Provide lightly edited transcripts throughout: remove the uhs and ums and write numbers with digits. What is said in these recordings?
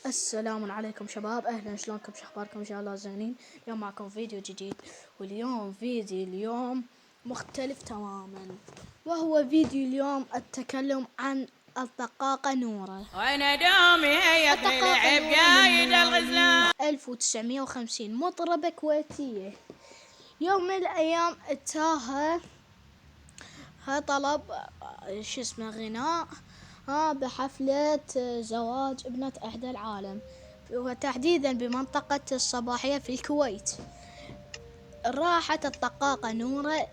السلام عليكم شباب، اهلا، شلونكم؟ شخباركم؟ ان شاء الله زينين. اليوم معكم فيديو جديد، واليوم فيديو مختلف تماما، وهو فيديو اليوم التكلم عن الدقاقة نورة. وانا دومي هي تلعب قايد الغزلان 1950 مطربة كويتية. يوم من الايام اتاها طلب غناء بحفلة زواج ابنة احدى العالم، وتحديدا بمنطقة الصباحية في الكويت. راحت الدقاقة نورة،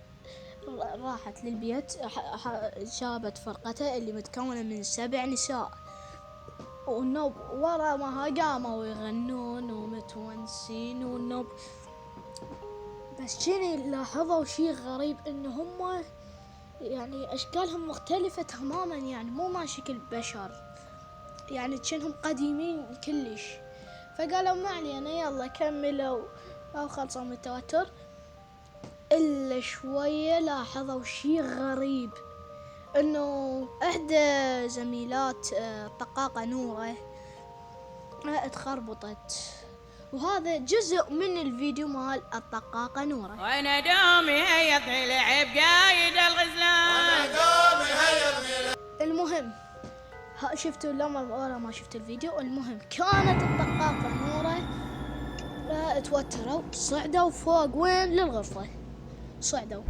راحت للبيت، شابت فرقتها اللي متكونة من 7 نساء، والنوب ورا ما قاموا يغنون ومتونسين والنوب. بس جيني لاحظوا شي غريب، ان هم يعني اشكالهم مختلفة تماما، يعني مو ما شكل بشر، يعني كأنهم قديمين كلش. فقالوا ما علينا، يلا كملوا او خلصوا من التوتر. الا شوية لاحظوا شي غريب، انه احدى زميلات الدقاقة نورة اتخربطت، وهذا جزء من الفيديو مال الدقاقة نورة. وانا دومي هي تلعب قايد الغزلان. المهم شفتوا لما ورا ما شفت الفيديو. المهم كانت الدقاقة نورة توتروا، صعدوا فوق وين للغرفة، صعدوا.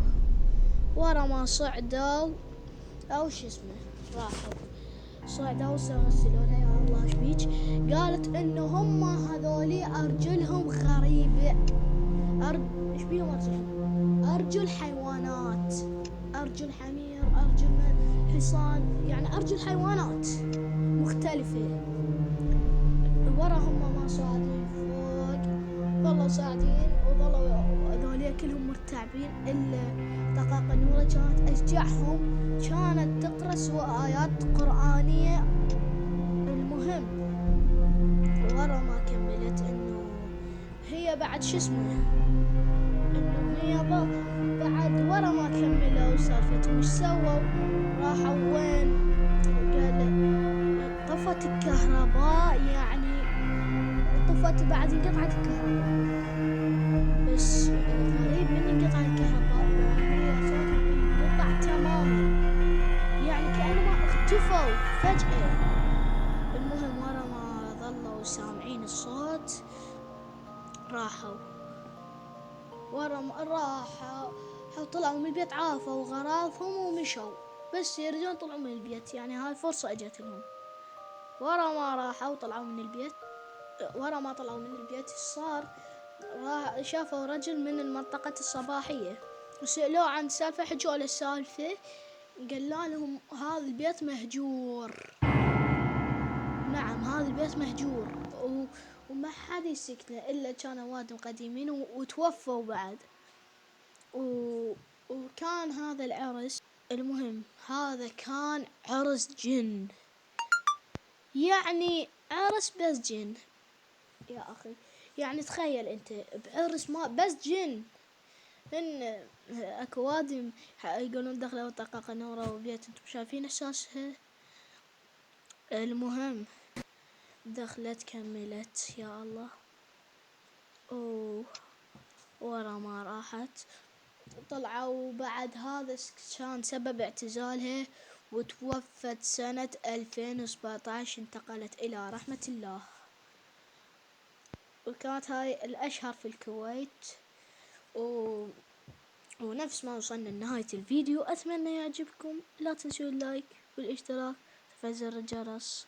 ورا ما صعدوا او راحوا صعدوا غسلوا لها، يا الله ايش بيك. قالت انه هم هذولي ارجلهم غريبة، ايش بيهم ارجل حيوانات، ارجل حمير، ارجل حصان، يعني ارجل حيوانات مختلفة. ورا هم ما صاعدين فوق، ظلوا صاعدين وظلوا هذولي كلهم مرتعبين. الا دقاقة نورة كانت اشجعهم، كانت تقرا سوى آيات قرآنية. المهم ورا ما كملت انه هي بعد انه هي بعد ورا ما كملوا سالفتهم ايش سووا، راحوا وين، قال طفت الكهرباء، يعني طفت بعد انقطعت الكهرباء. بس الغريب من انقطع الكهرباء وهي صوتهم انقطع تماما، يعني كأنما اختفوا فجأة. المهم ورا ما ظلوا سامعين الصوت راحوا، ورا ما راحوا طلعوا من البيت، عافوا غراضهم ومشوا، بس يرجون طلعوا من البيت، يعني هاي فرصة اجت لهم. ورا ما راحوا طلعوا من البيت، ورا ما طلعوا من البيت صار شافوا رجل من المنطقة الصباحية وسألوه عن السالفة، حكوا له السالفة، قال لهم هذا البيت مهجور. نعم هذا البيت مهجور وما حد يسكنه إلا كانوا وادم قديمين وتوفوا بعد. وكان هذا العرس، المهم هذا كان عرس جن، يعني عرس بس جن يا أخي. يعني تخيل أنت بعرس ما بس جن، إن أكو وادم يقولون دخلوا دقاقة نورة وبيت أنتم شايفين إحساسها. المهم دخلت كملت، يا الله. ورا ما راحت طلعوا بعد، هذا كان سبب اعتزالها، وتوفت سنة 2017، انتقلت إلى رحمة الله، وكانت هاي الأشهر في الكويت. ونفس ما وصلنا لنهاية الفيديو، أتمنى يعجبكم، لا تنسوا اللايك والاشتراك وتفعيل زر الجرس.